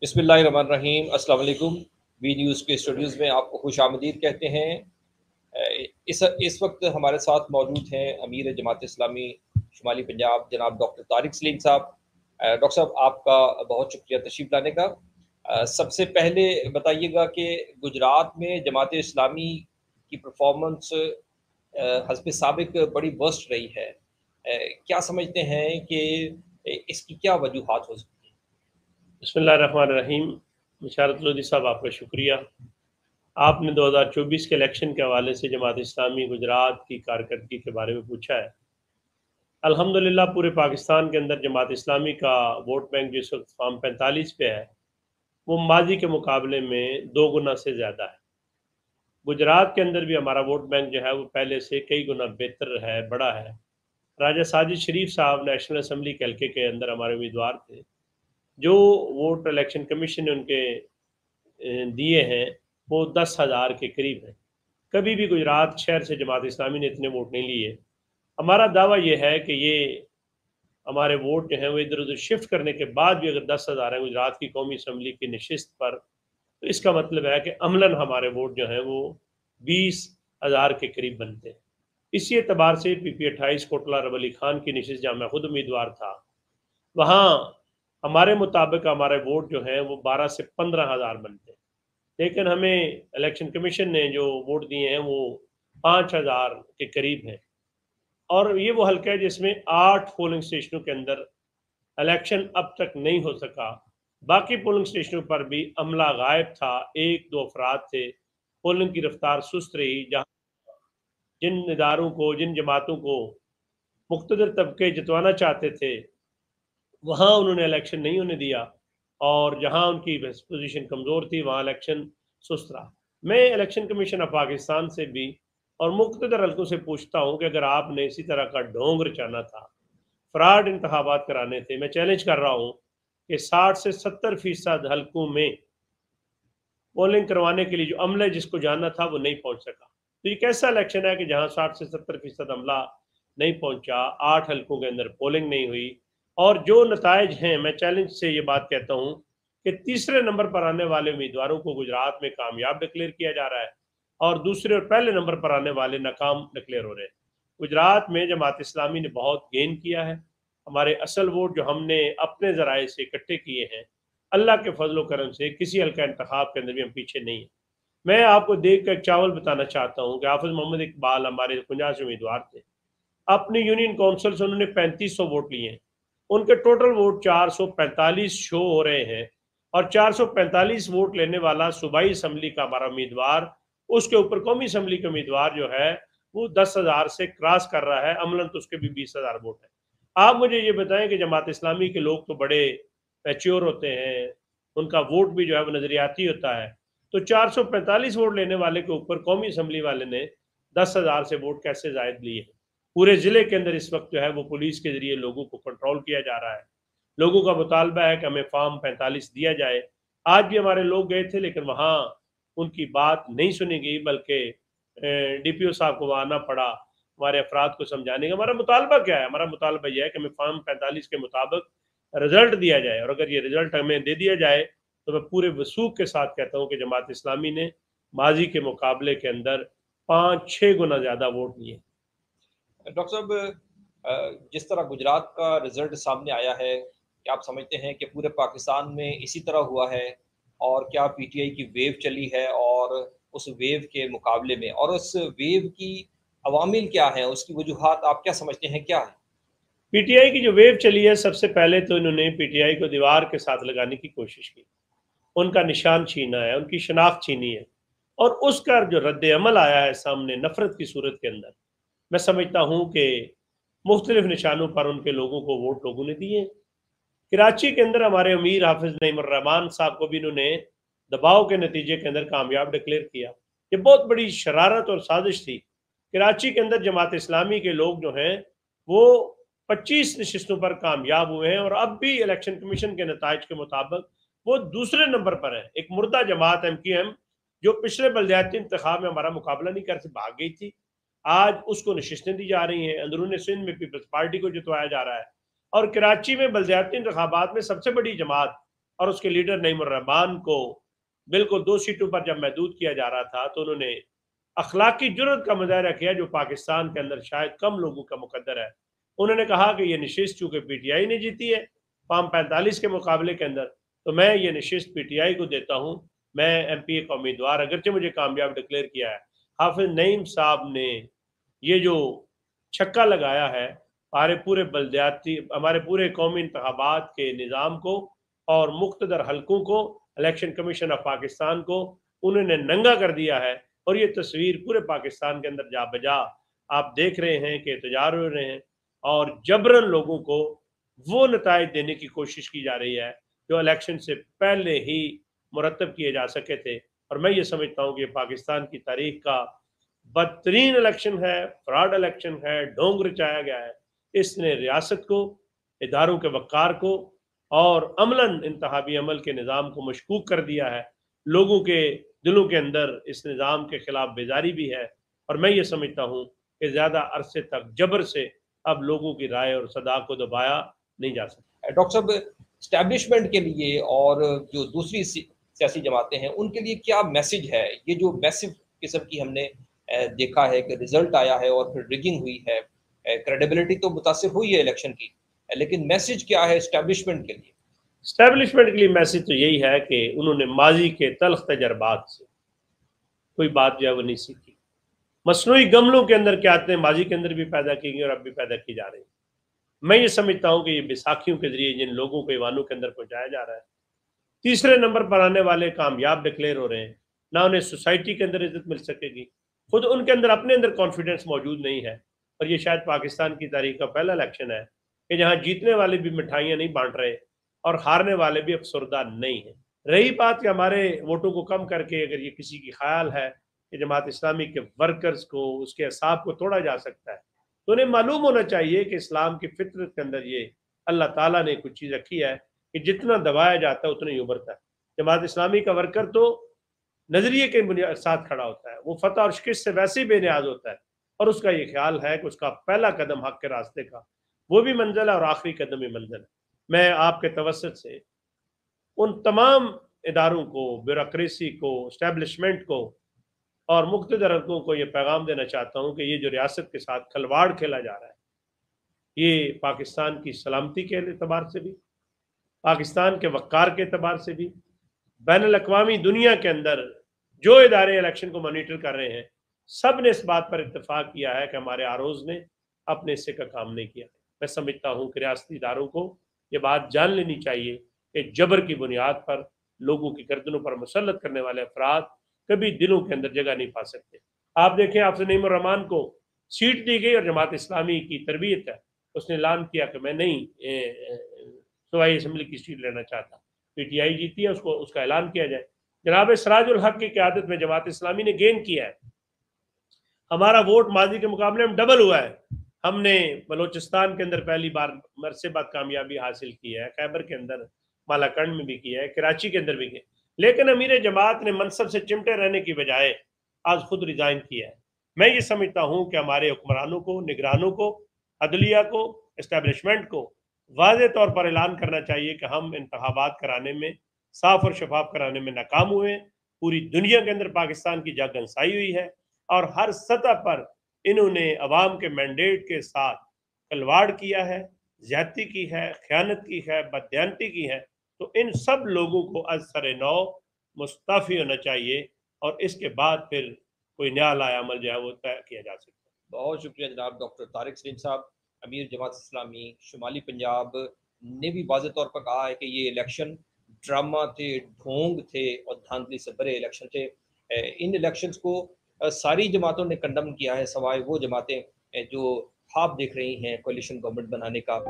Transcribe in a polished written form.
बिस्मिल्लाहिर्रहमानिर्रहीम। अस्सलाम वालेकुम। बी न्यूज़ के स्टूडियोज़ में आपको खुश आमदीद कहते हैं। इस वक्त हमारे साथ मौजूद हैं अमीर जमात इस्लामी शुमाली पंजाब जनाब डॉक्टर तारिक सलीम साहब। डॉक्टर साहब, आपका बहुत शुक्रिया तशरीफ़ लाने का। सबसे पहले बताइएगा कि गुजरात में जमात इस्लामी की परफॉर्मेंस हस्ब साबिक बड़ी वर्स्ट रही है। क्या समझते हैं कि इसकी क्या वजूहात हो सकती हैं? बिस्मिल्लाहिर्रहमानिर्रहीम। मुशारत लोधी साहब, आपका शुक्रिया। आपने 2024 के इलेक्शन के हवाले से जमात इस्लामी गुजरात की कारकर्दगी के बारे में पूछा है। अल्हम्दुलिल्लाह पूरे पाकिस्तान के अंदर जमात इस्लामी का वोट बैंक जिस वक्त फॉर्म 45 पे है, वो माजी के मुकाबले में 2 गुना से ज़्यादा है। गुजरात के अंदर भी हमारा वोट बैंक जो है वो पहले से कई गुना बेहतर है, बड़ा है। राजा साजिद शरीफ साहब नेशनल असम्बली के हल्के के अंदर हमारे उम्मीदवार थे। जो वोट इलेक्शन कमीशन ने उनके दिए हैं वो 10,000 के करीब हैं। कभी भी गुजरात शहर से जमात इस्लामी ने इतने वोट नहीं लिए। हमारा दावा ये है कि ये हमारे वोट जो हैं वो इधर उधर शिफ्ट करने के बाद भी अगर 10,000 हैं गुजरात की कौमी असम्बली की नशिस्त पर, तो इसका मतलब है कि अमलन हमारे वोट जो हैं वो 20,000 के करीब बनते हैं। इसी एतबार से PP 28 कोटला रब अली खान की नशिस्त जहाँ मैं खुद उम्मीदवार था, वहाँ हमारे मुताबिक हमारे वोट जो हैं वो 12 से 15,000 बनते हैं। लेकिन हमें इलेक्शन कमीशन ने जो वोट दिए हैं वो 5,000 के करीब हैं। और ये वो हल्का है जिसमें 8 पोलिंग स्टेशनों के अंदर इलेक्शन अब तक नहीं हो सका। बाकी पोलिंग स्टेशनों पर भी अमला गायब था, 1-2 अफराद थे। पोलिंग की रफ्तार सुस्त रही। जहाँ जिन इदारों को, जिन जमातों को मुख्तदर तबके जितवाना चाहते थे, वहाँ उन्होंने इलेक्शन नहीं होने दिया, और जहाँ उनकी पोजीशन कमज़ोर थी वहाँ इलेक्शन सुस्त रहा। मैं इलेक्शन कमीशन ऑफ पाकिस्तान से भी और मुख्तदर हल्कों से पूछता हूँ कि अगर आपने इसी तरह का ढोंग रचाना था, फ्रॉड इंतखाबात कराने थे, मैं चैलेंज कर रहा हूँ कि 60 से 70% हल्कों में पोलिंग करवाने के लिए जो अमला जिसको जाना था वो नहीं पहुंच सका। तो ये कैसा इलेक्शन है कि जहां 60 से 70% अमला नहीं पहुंचा, 8 हल्कों के अंदर पोलिंग नहीं हुई। और जो नतायज हैं, मैं चैलेंज से ये बात कहता हूँ कि तीसरे नंबर पर आने वाले उम्मीदवारों को गुजरात में कामयाब डिक्लेयर किया जा रहा है, और दूसरे और पहले नंबर पर आने वाले नाकाम डिक्लेयर हो रहे हैं। गुजरात में जमात इस्लामी ने बहुत गेन किया है। हमारे असल वोट जो हमने अपने ज़राए से इकट्ठे किए हैं, अल्लाह के फजल करम से किसी हल्का इंतखाब के अंदर भी हम पीछे नहीं है। मैं आपको देख कर चावल बताना चाहता हूँ कि हाफिज मोहम्मद इकबाल हमारे 50 उम्मीदवार थे। अपनी यूनियन काउंसिल से उन्होंने 3500 वोट लिए हैं। उनके टोटल वोट 445 शो हो रहे हैं, और 445 वोट लेने वाला सूबाई असम्बली का हमारा उम्मीदवार, उसके ऊपर कौमी असम्बली का उम्मीदवार जो है वो 10,000 से क्रॉस कर रहा है। अमलन तो उसके भी 20,000 वोट है। आप मुझे ये बताएं कि जमात इस्लामी के लोग तो बड़े मैच्योर होते हैं, उनका वोट भी जो है वो नजरियाती होता है, तो 445 वोट लेने वाले के ऊपर कौमी असम्बली वाले ने 10,000 से वोट कैसे जायद लिए हैं? पूरे ज़िले के अंदर इस वक्त जो है वो पुलिस के ज़रिए लोगों को कंट्रोल किया जा रहा है। लोगों का मुतालबा है कि हमें फॉर्म 45 दिया जाए। आज भी हमारे लोग गए थे, लेकिन वहाँ उनकी बात नहीं सुनी गई, बल्कि DPO साहब को वहाँ आना पड़ा हमारे अफराद को समझाने का। हमारा मुतालबा क्या है? हमारा मुतालबा यह है कि हमें फॉर्म 45 के मुताबिक रिजल्ट दिया जाए, और अगर ये रिजल्ट हमें दे दिया जाए तो मैं पूरे वसूख के साथ कहता हूँ कि जमात इस्लामी ने माजी के मुकाबले के अंदर 5-6 गुना ज़्यादा वोट लिए। डॉक्टर साहब, जिस तरह गुजरात का रिजल्ट सामने आया है, क्या आप समझते हैं कि पूरे पाकिस्तान में इसी तरह हुआ है? और क्या PTI की वेव चली है, और उस वेव के मुकाबले में और उस वेव की अवामिल क्या है, उसकी वजूहात आप क्या समझते हैं क्या है? PTI की जो वेव चली है, सबसे पहले तो इन्होंने PTI को दीवार के साथ लगाने की कोशिश की, उनका निशान छीना है, उनकी शनाख्त छीनी है, और उसका जो रद्द अमल आया है सामने नफरत की सूरत के अंदर, मैं समझता हूँ कि मुख्तलिफ निशानों पर उनके लोगों को वोट लोगों ने दिए। कराची के अंदर हमारे अमीर हाफिज नईमुर्रहमान साहब को भी इन्होंने दबाव के नतीजे के अंदर कामयाब डिक्लेयर किया। ये बहुत बड़ी शरारत और साजिश थी। कराची के अंदर जमात इस्लामी के लोग जो हैं वो 25 नशिस्तों पर कामयाब हुए हैं, और अब भी इलेक्शन कमीशन के नताइज के मुताबिक वो दूसरे नंबर पर है। एक मुर्दा जमात MQM जो पिछले बलदियाती इंतखाब में हमारा मुकाबला नहीं कर भाग गई थी, आज उसको नशिस्तें दी जा रही हैं। अंदरून सिंध में पीपल्स पार्टी को जितवाया जा रहा है, और कराची में बलदियाती इंतखाबात में सबसे बड़ी जमात اور اس کے لیڈر نعیم الرحمان کو بالکل 2 سیٹوں پر جب محدود کیا جا رہا تھا تو انہوں نے اخلاقی جرت کا مظاہرہ کیا جو پاکستان کے اندر شاید کم لوگوں کا مقدر ہے. انہوں نے کہا کہ یہ نشست چونکہ پی ٹی آئی نے جیتی ہے فارم 45 کے مقابلے کے اندر، تو میں یہ نشست پی ٹی آئی کو دیتا ہوں، میں ایم پی اے کا امیدوار اگرچہ مجھے کامیاب ڈکلیئر کیا ہے. حافظ نعیم صاحب نے یہ جو چھکا لگایا ہے ہمارے پورے قومی انتخابات کے نظام کو اور مقتدر حلقوں کو، الیکشن کمیشن آف پاکستان کو انہوں نے ننگا کر دیا ہے. اور یہ تصویر پورے پاکستان کے اندر جا بجا آپ دیکھ رہے ہیں کہ احتجاج ہو رہے ہیں اور جبرن لوگوں کو وہ نتائج دینے کی کوشش کی جا رہی ہے جو الیکشن سے پہلے ہی مرتب کیے جا سکے تھے. اور میں یہ سمجھتا ہوں کہ یہ پاکستان کی تاریخ کا بدترین الیکشن ہے، فراڈ الیکشن ہے، ڈھونگ رچایا گیا ہے. اس نے ریاست کو، اداروں کے وقار کو اور عملاً انتخابی عمل کے نظام کو مشکوک کر دیا ہے. لوگوں کے دلوں کے اندر اس نظام کے خلاف بیزاری بھی ہے اور میں یہ سمجھتا ہوں کہ زیادہ عرصے تک جبر سے اب لوگوں کی رائے اور صدا کو دبایا نہیں جا سکتا. ڈاکٹر صاحب، اسٹیبلشمنٹ کے لیے اور جو دوسری سیاسی جماعتیں ہیں ان کے لیے کیا میسج ہے؟ یہ جو میسو قسم کی ہم نے دیکھا ہے کہ رزلٹ آیا ہے اور پھر ریگنگ ہوئی ہے، کریڈیبلٹی تو متاثر ہوئی ہے الیکشن کی، لیکن میسج کیا ہے اسٹیبلشمنٹ کے لیے؟ اسٹیبلشمنٹ کے لیے میسج تو یہی ہے کہ انہوں نے ماضی کے تلخ تجربات سے کوئی بات جو ہے وہ نہیں سیکھی. مصنوعی گملوں کے اندر کیا آتے ہیں ماضی کے اندر بھی پیدا کی گئی اور اب بھی پیدا کی جا رہی ہیں. میں یہ سمجھتا ہوں کہ یہ بیساکھیوں کے ذریعے جن لوگوں کو ایوانوں کے اندر پہنچایا جا رہا ہے، تیسرے نمبر پر آنے والے کامیاب ڈکلیئر ہو رہے ہیں، نہ انہیں سوسائٹی کے اندر عزت مل سکے گی، خود ان کے اندر اپنے اندر کانفیڈنس موجود نہیں ہے. اور یہ شاید پاکستان کی تاریخ کا پہلا الیکشن ہے کہ جہاں جیتنے والے بھی مٹھائیاں نہیں بانٹ رہے اور ہارنے والے بھی افسردہ نہیں ہیں. رہی بات کہ ہمارے ووٹوں کو کم کر کے اگر یہ کسی کی خیال ہے کہ جماعت اسلامی کے ورکرز کو، اس کے اعصاب کو توڑا جا سکتا ہے، تو انہیں معلوم ہونا چاہیے کہ اسلام کی فطرت کے اندر یہ اللہ تعالیٰ نے کچھ چیز رکھی ہے کہ جتنا دبایا جاتا ہے اتنا ہی ابھرتا ہے. جماعت اسلامی کا ورکر تو نظریے کے ساتھ کھڑا ہوتا ہے، وہ فتح اور شکست سے ویسے ہی بے نیاز ہوتا ہے اور اس کا یہ خیال ہے کہ اس کا پہلا قدم حق کے راستے کا وہ بھی منزل ہے اور آخری قدم بھی منزل ہے. میں آپ کے توسط سے ان تمام اداروں کو، بیوروکریسی کو، اسٹیبلشمنٹ کو اور مقتدر حلقوں کو یہ پیغام دینا چاہتا ہوں کہ یہ جو ریاست کے ساتھ کھلواڑ کھیلا جا رہا ہے یہ پاکستان کی سلامتی کے اعتبار سے بھی، پاکستان کے وقار کے اعتبار سے بھی، بین الاقوامی دنیا کے اندر جو ادارے الیکشن کو مانیٹر کر رہے ہیں سب نے اس بات پر اتفاق کیا ہے کہ ہمارے آروز نے اپنے حصے کا کام نہیں کیا. میں سمجھتا ہوں کہ ریاستی اداروں کو یہ بات جان لینی چاہیے کہ جبر کی بنیاد پر لوگوں کی گردنوں پر مسلط کرنے والے افراد کبھی دلوں کے اندر جگہ نہیں پا سکتے. آپ دیکھیں حافظ نعیم الرحمان کو سیٹ دی گئی اور جماعت اسلامی کی تربیت ہے، اس نے اعلان کیا کہ میں نہیں صوبائی اسمبلی کی سیٹ لینا چاہتا، پی ٹی آئی جیتی ہے، اس کا اعلان کیا جائے. جناب سراج الحق کی قیادت میں جماعت اسلامی نے گین کیا ہے، ہمارا ووٹ ماضی کے مقابلے میں ڈبل ہوا ہے. ہم نے بلوچستان کے اندر پہلی بار عرصے بعد کامیابی حاصل کی ہے، خیبر کے اندر مالاکنڈ میں بھی کیا ہے، کراچی کے اندر بھی کیا، لیکن امیر جماعت نے منصب سے چمٹے رہنے کی بجائے آج خود ریزائن کیا ہے. میں یہ سمجھتا ہوں کہ ہمارے حکمرانوں کو، نگرانوں کو، عدلیہ کو، اسٹیبلشمنٹ کو واضح طور پر اعلان کرنا چاہیے کہ ہم انتخابات کرانے میں، صاف اور شفاف کرانے میں ناکام ہوئے. پوری دنیا کے اندر پاکستان کی جنگ انسائی ہوئی ہے اور ہر سطح پر انہوں نے عوام کے مینڈیٹ کے ساتھ کھلواڑ کیا ہے، زیادتی کی ہے، خیانت کی ہے، بددیانتی کی ہے. تو ان سب لوگوں کو از سر نو مستعفی ہونا چاہیے اور اس کے بعد پھر کوئی نیا لائحہ عمل جو ہے وہ طے کیا جا سکتا ہے. بہت شکریہ جناب ڈاکٹر طارق سلیم صاحب. امیر جماعت اسلامی شمالی پنجاب نے بھی واضح طور پر کہا ہے کہ یہ الیکشن ڈرامہ تھے، ڈھونگ تھے اور دھاندلی سے بھرے الیکشن تھے. ان الیکشنز کو ساری جماعتوں نے کنڈم کیا ہے سوائے وہ جماعتیں جو خواب دیکھ رہی ہیں کولیشن گورنمنٹ بنانے کا.